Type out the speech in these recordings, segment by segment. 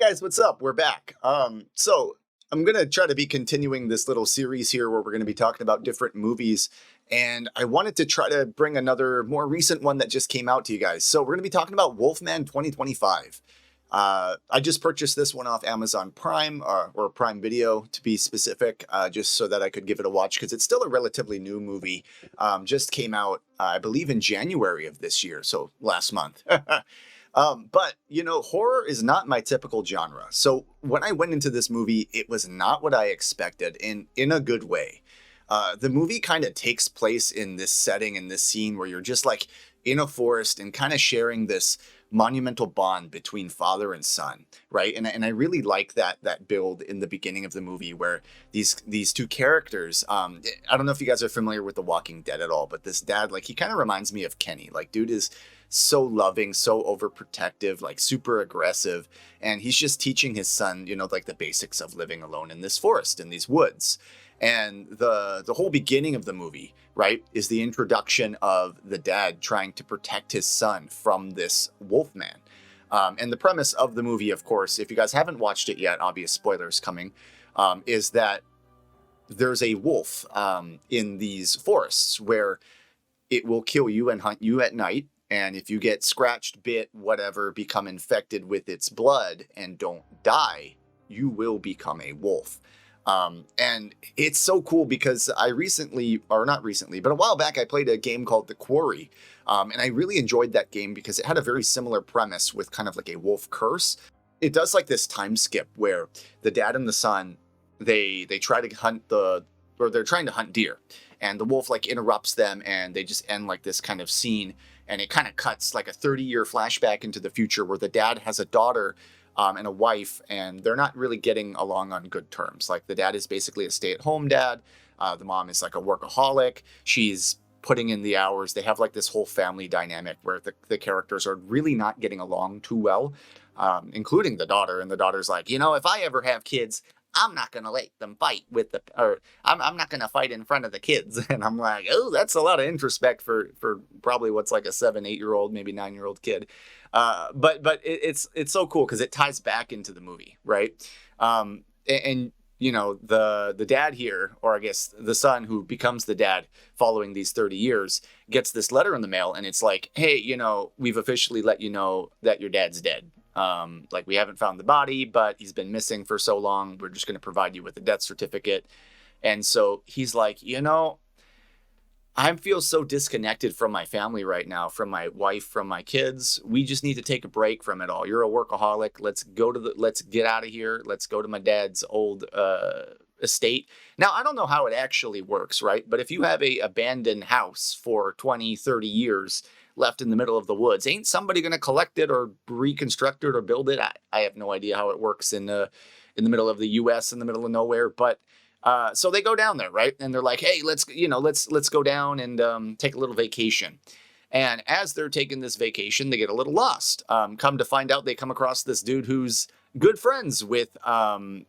guys, what's up? We're back. So I'm gonna try to be continuing this little series here where we're gonna be talking about different movies, and I wanted to try to bring another more recent one that just came out to you guys. So we're gonna be talking about Wolfman 2025. I just purchased this one off Amazon Prime or Prime Video to be specific, just so that I could give it a watch because it's still a relatively new movie. Just came out, I believe, in January of this year, so last month. But, horror is not my typical genre. So when I went into this movie, it was not what I expected in a good way. The movie kind of takes place in this setting, in this scene where you're just like in a forest and kind of sharing this monumental bond between father and son, right? And I really like that build in the beginning of the movie where these two characters, I don't know if you guys are familiar with The Walking Dead at all, but this dad, like, he kind of reminds me of Kenny. Like, dude is so loving, so overprotective, like super aggressive, and he's just teaching his son, like the basics of living alone in this forest, in these woods. And the whole beginning of the movie, right, is the introduction of the dad trying to protect his son from this Wolfman. And the premise of the movie, of course, if you guys haven't watched it yet, obvious spoilers coming, is that there's a wolf in these forests where it will kill you and hunt you at night. And if you get scratched, bit, whatever, become infected with its blood and don't die, you will become a wolf. And it's so cool because I recently, or not recently, but a while back, I played a game called The Quarry. And I really enjoyed that game because it had a very similar premise with kind of like a wolf curse. It does like this time skip where the dad and the son, they try to they're trying to hunt deer. And the wolf like interrupts them and they just end like this kind of scene. And it kind of cuts like a 30-year flashback into the future where the dad has a daughter and a wife, and they're not really getting along on good terms. Like, the dad is basically a stay-at-home dad. The mom is like a workaholic. She's putting in the hours. They have like this whole family dynamic where the characters are really not getting along too well, including the daughter. And the daughter's like, if I ever have kids, I'm not going to let them fight I'm not going to fight in front of the kids. And I'm like, oh, that's a lot of introspect for probably what's like a 7-8-year-old, maybe 9-year-old kid. But it's so cool because it ties back into the movie, right? And the dad here, or I guess the son who becomes the dad following these 30 years, gets this letter in the mail, and it's like, hey, we've officially let you know that your dad's dead. Like, we haven't found the body, but he's been missing for so long. We're just going to provide you with a death certificate. And so he's like, I feel so disconnected from my family right now, from my wife, from my kids. We just need to take a break from it all. You're a workaholic. Let's get out of here. Let's go to my dad's old estate. Now, I don't know how it actually works, right? But if you have a abandoned house for 20, 30 years left in the middle of the woods, ain't somebody going to collect it or reconstruct it or build it? I have no idea how it works in the middle of the U.S., in the middle of nowhere. But so they go down there, right? And they're like, hey, let's go down and take a little vacation. And as they're taking this vacation, they get a little lost. Come to find out, they come across this dude who's good friends with the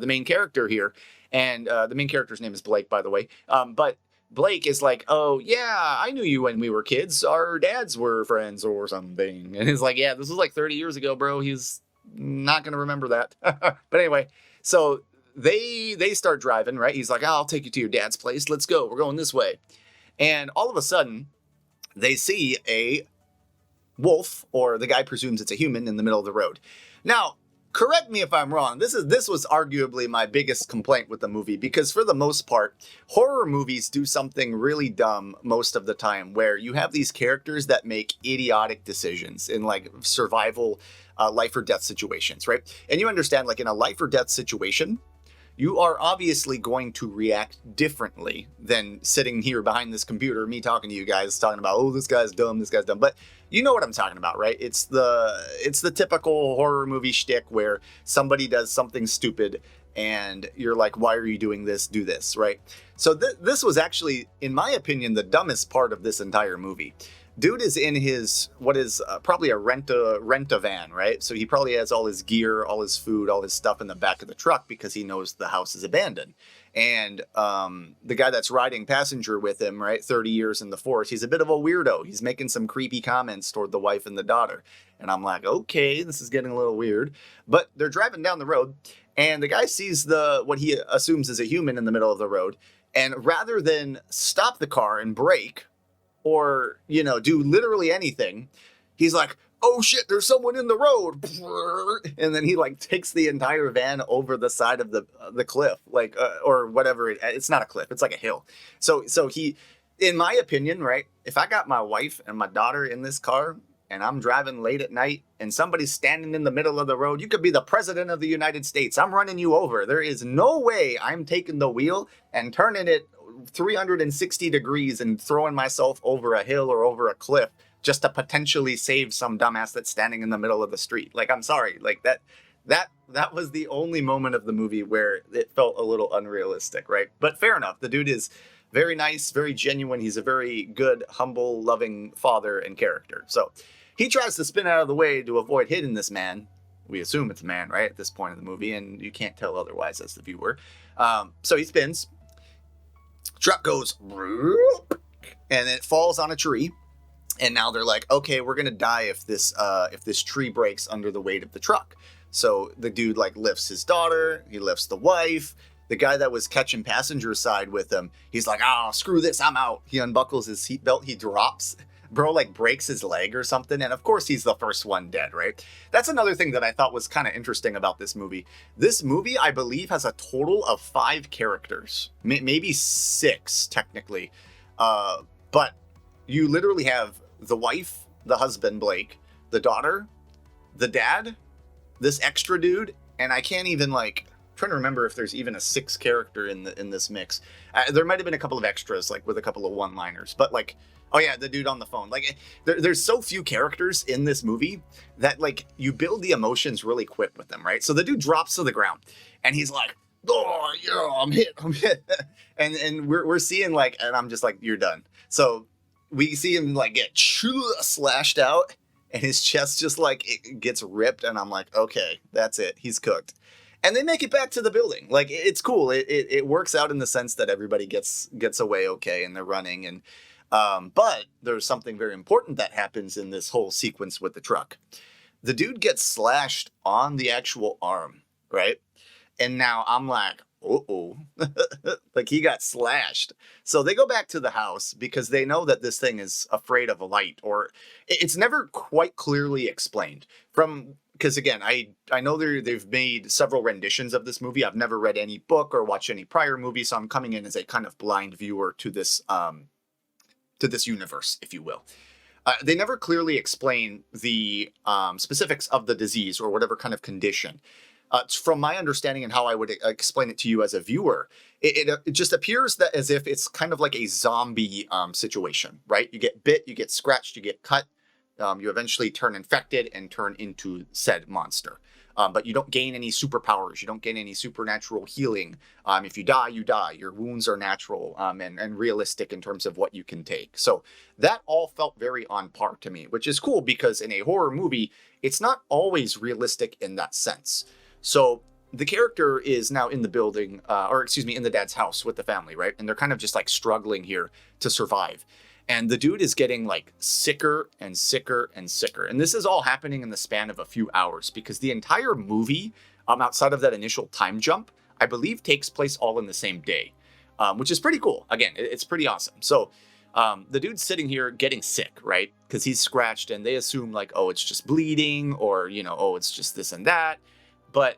main character here. And the main character's name is Blake, by the way. But Blake is like, oh, yeah, I knew you when we were kids. Our dads were friends or something. And he's like, yeah, this was like 30 years ago, bro. He's not going to remember that. But anyway, so they start driving, right? He's like, oh, I'll take you to your dad's place. Let's go. We're going this way. And all of a sudden, they see a wolf, or the guy presumes it's a human, in the middle of the road. Now, correct me if I'm wrong. This was arguably my biggest complaint with the movie, because for the most part, horror movies do something really dumb most of the time, where you have these characters that make idiotic decisions in like survival, life or death situations, right? And you understand, like, in a life or death situation, you are obviously going to react differently than sitting here behind this computer, me talking to you guys, talking about, oh, this guy's dumb, this guy's dumb. But you know what I'm talking about, right? It's the typical horror movie shtick where somebody does something stupid and you're like, why are you doing this? Do this, right? So this was actually, in my opinion, the dumbest part of this entire movie. Dude is in his what is probably a rent a van, right? So he probably has all his gear, all his food, all his stuff in the back of the truck because he knows the house is abandoned. And the guy that's riding passenger with him, right, 30 years in the force, he's a bit of a weirdo. He's making some creepy comments toward the wife and the daughter. And I'm like, okay, this is getting a little weird. But they're driving down the road, and the guy sees what he assumes is a human in the middle of the road. And rather than stop the car and brake, or, do literally anything, he's like, oh shit, there's someone in the road. And then he like takes the entire van over the side of the cliff, like, or whatever. It's not a cliff. It's like a hill. So he, in my opinion, right, if I got my wife and my daughter in this car and I'm driving late at night and somebody's standing in the middle of the road, you could be the president of the United States. I'm running you over. There is no way I'm taking the wheel and turning it 360 degrees and throwing myself over a hill or over a cliff just to potentially save some dumbass that's standing in the middle of the street. Like, I'm sorry, like that was the only moment of the movie where it felt a little unrealistic, right? But fair enough. The dude is very nice, very genuine. He's a very good, humble, loving father and character. So he tries to spin out of the way to avoid hitting this man. We assume it's a man, right, at this point in the movie, and you can't tell otherwise as the viewer. So he spins. Truck goes, and it falls on a tree. And now they're like, okay, we're gonna die if this tree breaks under the weight of the truck. So the dude like lifts his daughter, he lifts the wife. The guy that was catching passenger side with him, he's like, oh, screw this, I'm out. He unbuckles his seatbelt, he drops. Bro like breaks his leg or something, and of course he's the first one dead, right? That's another thing that I thought was kind of interesting about this movie. This movie, I believe, has a total of 5 characters, maybe 6 technically, but you literally have the wife, the husband Blake, the daughter, the dad, this extra dude, and I can't even like trying to remember if there's even a 6th character in this mix. There might have been a couple of extras, like with a couple of one-liners, but like, oh yeah, the dude on the phone. Like, there's so few characters in this movie that like you build the emotions really quick with them, right? So the dude drops to the ground, and he's like, oh yeah, I'm hit, and we're seeing like, and I'm just like, you're done. So we see him like get slashed out, and his chest just like it gets ripped, and I'm like, okay, that's it, he's cooked. And they make it back to the building. Like, it's cool. It works out in the sense that everybody gets away okay, and they're running. And but there's something very important that happens in this whole sequence with the truck. The dude gets slashed on the actual arm, right? And now I'm like, uh-oh. Like, he got slashed. So they go back to the house because they know that this thing is afraid of a light, or it's never quite clearly explained. Because again, I know they've made several renditions of this movie. I've never read any book or watched any prior movie, so I'm coming in as a kind of blind viewer to this universe, if you will. They never clearly explain the specifics of the disease or whatever kind of condition. From my understanding and how I would explain it to you as a viewer, it just appears that as if it's kind of like a zombie situation, right? You get bit, you get scratched, you get cut. You eventually turn infected and turn into said monster. But you don't gain any superpowers. You don't gain any supernatural healing. If you die, you die. Your wounds are natural and realistic in terms of what you can take. So that all felt very on par to me, which is cool because in a horror movie, it's not always realistic in that sense. So the character is now in the building, in the dad's house with the family, right? And they're kind of just like struggling here to survive. And the dude is getting like sicker and sicker and sicker. And this is all happening in the span of a few hours because the entire movie, outside of that initial time jump, I believe takes place all in the same day, which is pretty cool. Again, it's pretty awesome. So the dude's sitting here getting sick, right? Because he's scratched and they assume like, oh, it's just bleeding or, oh, it's just this and that. But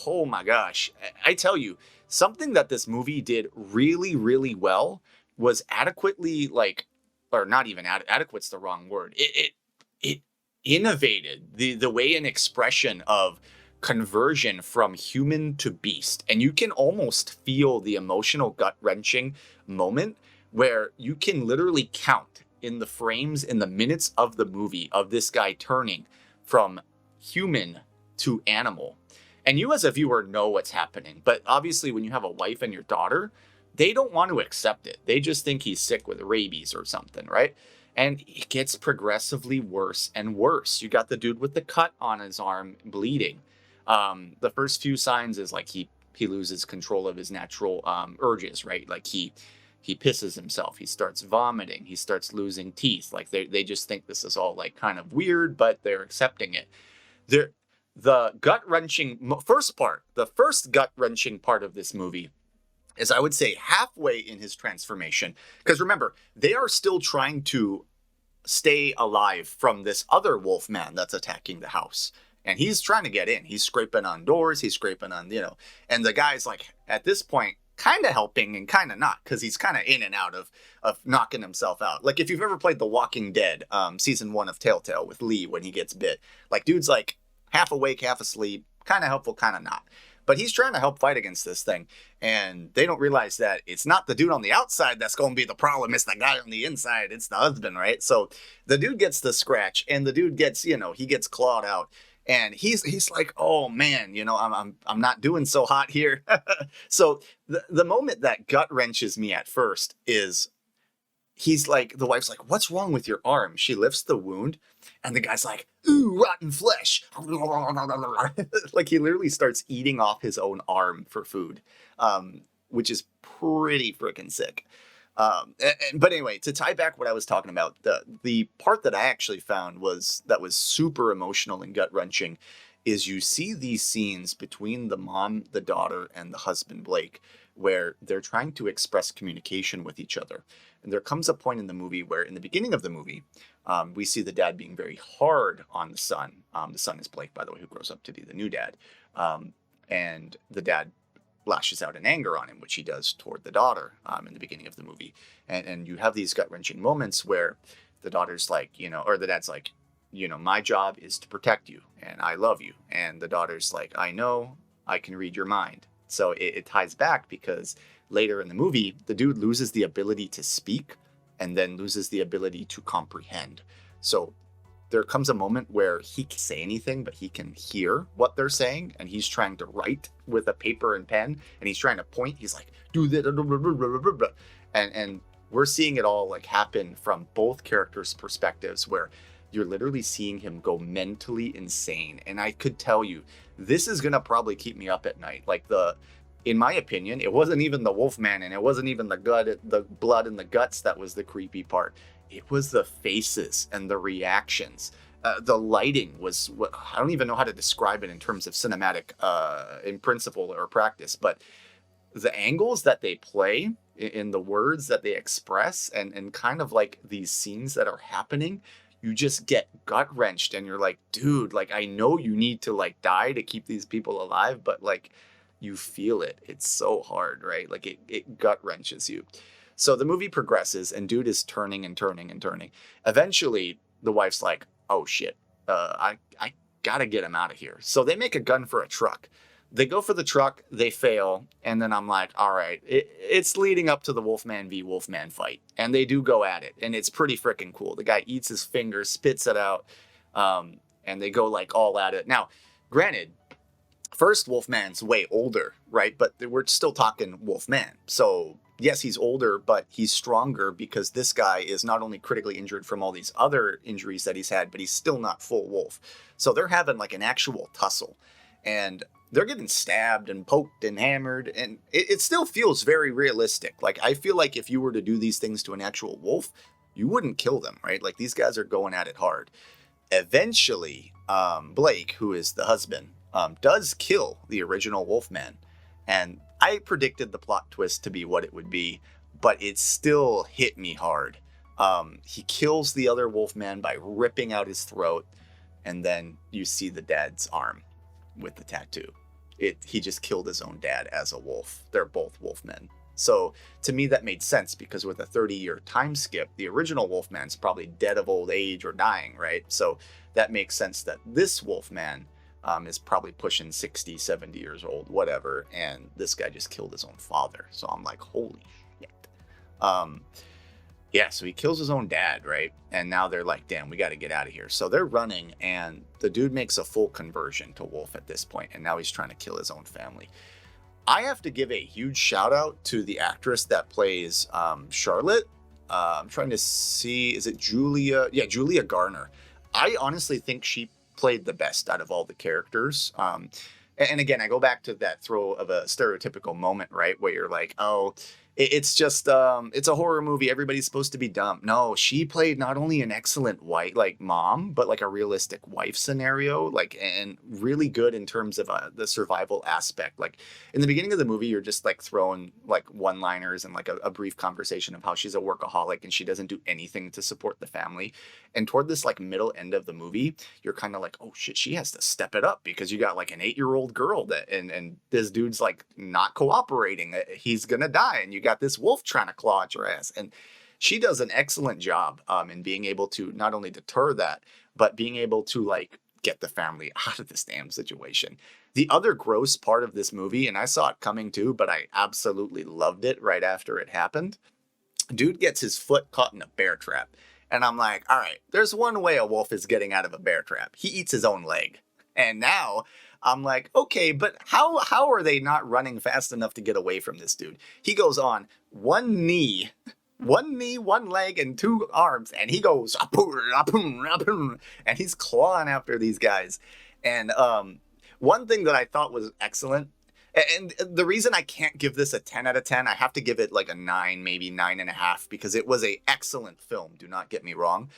oh my gosh, I tell you, something that this movie did really, really well was adequately like, or not even adequate's the wrong word. It innovated the way and expression of conversion from human to beast. And you can almost feel the emotional gut-wrenching moment where you can literally count in the frames, in the minutes of the movie of this guy turning from human to animal. And you as a viewer know what's happening. But obviously when you have a wife and your daughter, they don't want to accept it. They just think he's sick with rabies or something, right? And it gets progressively worse and worse. You got the dude with the cut on his arm bleeding. The first few signs is like he loses control of his natural urges, right? Like he pisses himself, he starts vomiting, he starts losing teeth. Like they just think this is all like kind of weird, but they're accepting it. They're, the gut wrenching first part, the first gut wrenching part of this movie is, I would say, halfway in his transformation. Because remember, they are still trying to stay alive from this other Wolfman that's attacking the house. And he's trying to get in. He's scraping on doors. He's scraping on, and the guy's like, at this point, kind of helping and kind of not, because he's kind of in and out of knocking himself out. Like if you've ever played The Walking Dead, season 1 of Telltale with Lee when he gets bit, like dude's like half awake, half asleep, kind of helpful, kind of not. But he's trying to help fight against this thing. And they don't realize that it's not the dude on the outside that's going to be the problem. It's the guy on the inside. It's the husband, right? So the dude gets the scratch and the dude gets, he gets clawed out. And he's like, oh man, I'm not doing so hot here. So the moment that gut wrenches me at first is he's like, the wife's like, what's wrong with your arm? She lifts the wound and the guy's like, ooh, rotten flesh. Like he literally starts eating off his own arm for food, which is pretty freaking sick. But anyway, to tie back what I was talking about, the part that I actually found was super emotional and gut wrenching is you see these scenes between the mom, the daughter, and the husband, Blake, where they're trying to express communication with each other. And there comes a point in the movie where, in the beginning of the movie, we see the dad being very hard on the son. The son is Blake, by the way, who grows up to be the new dad. And the dad lashes out in anger on him, which he does toward the daughter in the beginning of the movie. And you have these gut-wrenching moments where the daughter's like, or the dad's like, my job is to protect you, and I love you. And the daughter's like, I know, I can read your mind. So it ties back because later in the movie, the dude loses the ability to speak and then loses the ability to comprehend. So there comes a moment where he can say anything, but he can hear what they're saying. And he's trying to write with a paper and pen, and he's trying to point. He's like, do that. And we're seeing it all like happen from both characters' perspectives, where you're literally seeing him go mentally insane. And I could tell you, this is going to probably keep me up at night. Like in my opinion, it wasn't even the Wolfman, and it wasn't even the blood and the guts that was the creepy part. It was the faces and the reactions. The lighting was what I don't even know how to describe it in terms of cinematic in principle or practice, but the angles that they play in the words that they express and kind of like these scenes that are happening, you just get gut wrenched and you're like, dude, like I know you need to like die to keep these people alive, but like you feel it. It's so hard, right? Like it gut wrenches you. So the movie progresses and dude is turning and turning and turning. Eventually, the wife's like, oh shit, I gotta get him out of here. So they make a gun for a truck. They go for the truck, they fail, and then I'm like, all right, it's leading up to the Wolfman v. Wolfman fight. And they do go at it, and it's pretty freaking cool. The guy eats his finger, spits it out, and they go like all at it. Now, granted, first Wolfman's way older, right? But we're still talking Wolfman. So yes, he's older, but he's stronger because this guy is not only critically injured from all these other injuries that he's had, but he's still not full wolf. So they're having like an actual tussle. And they're getting stabbed and poked and hammered, and it still feels very realistic. Like, I feel like if you were to do these things to an actual wolf, you wouldn't kill them, right? Like, these guys are going at it hard. Eventually, Blake, who is the husband, does kill the original Wolfman. And I predicted the plot twist to be what it would be, but it still hit me hard. He kills the other Wolfman by ripping out his throat, and then you see the dad's arm with the tattoo. He just killed his own dad as a wolf. They're both Wolfmen. So to me, that made sense because with a 30-year time skip, the original Wolfman's probably dead of old age or dying, right? So that makes sense that this Wolfman is probably pushing 60, 70 years old, whatever. And this guy just killed his own father. So I'm like, holy shit. Yeah, so he kills his own dad, right? And now they're like, damn, we got to get out of here. So they're running, and the dude makes a full conversion to wolf at this point, and now he's trying to kill his own family. I have to give a huge shout out to the actress that plays Charlotte. I'm trying to see, is it Julia? Yeah, Julia Garner. I honestly think she played the best out of all the characters. And again, I go back to that throw of a stereotypical moment, right? Where you're like, oh, it's just, it's a horror movie. Everybody's supposed to be dumb. No, she played not only an excellent wife, like mom, but like a realistic wife scenario, like, and really good in terms of the survival aspect. Like in the beginning of the movie, you're just like throwing like one-liners and like a brief conversation of how she's a workaholic and she doesn't do anything to support the family. And toward this like middle end of the movie, you're kind of like, oh shit, she has to step it up because you got like an 8-year-old girl that, and this dude's like not cooperating. He's gonna die, and you got this wolf trying to claw at your ass. And she does an excellent job in being able to not only deter that, but being able to like get the family out of this damn situation. The other gross part of this movie, and I saw it coming too, but I absolutely loved it right after it happened. Dude gets his foot caught in a bear trap. And I'm like, all right, there's one way a wolf is getting out of a bear trap. He eats his own leg. And now I'm like, okay, but how are they not running fast enough to get away from this dude? He goes on one knee, one leg, and 2 arms, and he goes, and he's clawing after these guys. And one thing that I thought was excellent, and the reason I can't give this a 10 out of 10, I have to give it like a 9, maybe 9.5, because it was an excellent film. Do not get me wrong.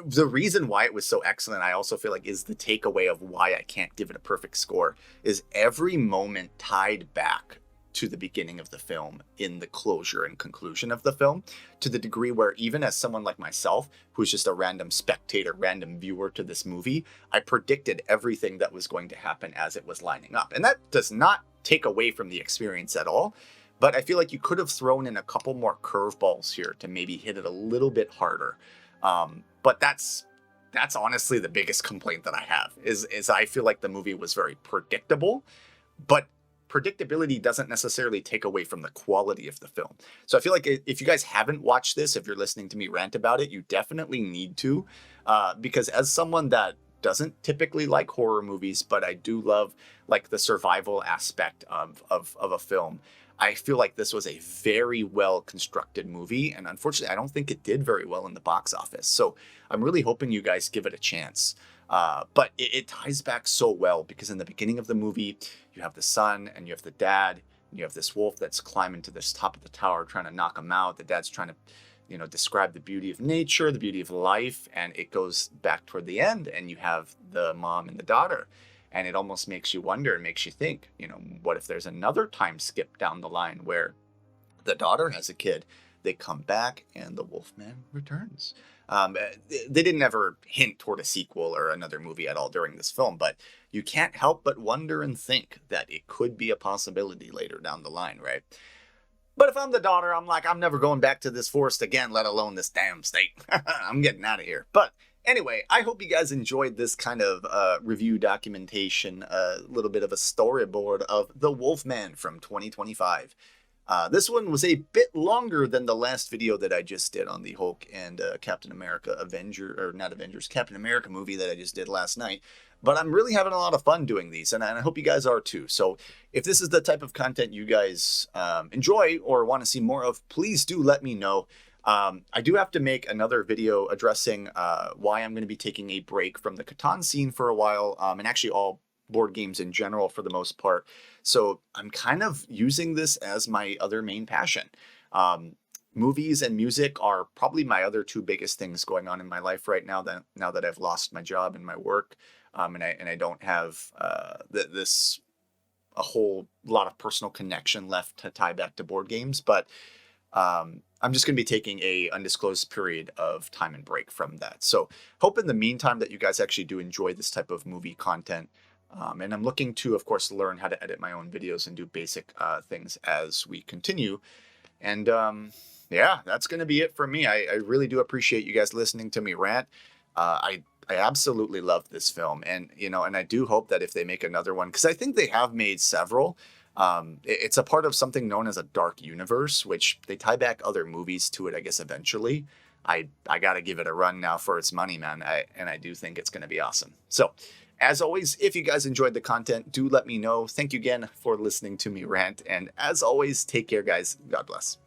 The reason why it was so excellent, I also feel like, is the takeaway of why I can't give it a perfect score, is every moment tied back to the beginning of the film in the closure and conclusion of the film, to the degree where even as someone like myself, who's just a random spectator, random viewer to this movie, I predicted everything that was going to happen as it was lining up. And that does not take away from the experience at all, but I feel like you could have thrown in a couple more curveballs here to maybe hit it a little bit harder. But that's honestly the biggest complaint that I have, is I feel like the movie was very predictable, but predictability doesn't necessarily take away from the quality of the film. So I feel like if you guys haven't watched this, if you're listening to me rant about it, you definitely need to, because as someone that doesn't typically like horror movies, but I do love like the survival aspect of a film, I feel like this was a very well constructed movie, and unfortunately I don't think it did very well in the box office. So I'm really hoping you guys give it a chance. But it ties back so well, because in the beginning of the movie, you have the son and you have the dad, and you have this wolf that's climbing to this top of the tower trying to knock him out. The dad's trying to, describe the beauty of nature, the beauty of life, and it goes back toward the end, and you have the mom and the daughter. And it almost makes you wonder and makes you think, what if there's another time skip down the line where the daughter has a kid, they come back, and the Wolfman returns. They didn't ever hint toward a sequel or another movie at all during this film, but you can't help but wonder and think that it could be a possibility later down the line, right? But if I'm the daughter, I'm like, I'm never going back to this forest again, let alone this damn state. I'm getting out of here. But anyway, I hope you guys enjoyed this kind of review documentation, a little bit of a storyboard of The Wolfman from 2025. This one was a bit longer than the last video that I just did on the Hulk and Captain America Captain America movie that I just did last night. But I'm really having a lot of fun doing these, and I hope you guys are too. So if this is the type of content you guys enjoy or want to see more of, please do let me know. I do have to make another video addressing why I'm going to be taking a break from the Catan scene for a while, and actually all board games in general for the most part. So I'm kind of using this as my other main passion. Movies and music are probably my other 2 biggest things going on in my life right now, now that I've lost my job and my work, and I don't have a whole lot of personal connection left to tie back to board games. But I'm just going to be taking a undisclosed period of time and break from that. So hope in the meantime that you guys actually do enjoy this type of movie content. And I'm looking to, of course, learn how to edit my own videos and do basic things as we continue. And yeah, that's going to be it for me. I really do appreciate you guys listening to me rant. I absolutely love this film. And, and I do hope that if they make another one, because I think they have made several, it's a part of something known as a dark universe, which they tie back other movies to it, I guess, eventually. I got to give it a run now for its money, man. And I do think it's going to be awesome. So as always, if you guys enjoyed the content, do let me know. Thank you again for listening to me rant. And as always, take care, guys. God bless.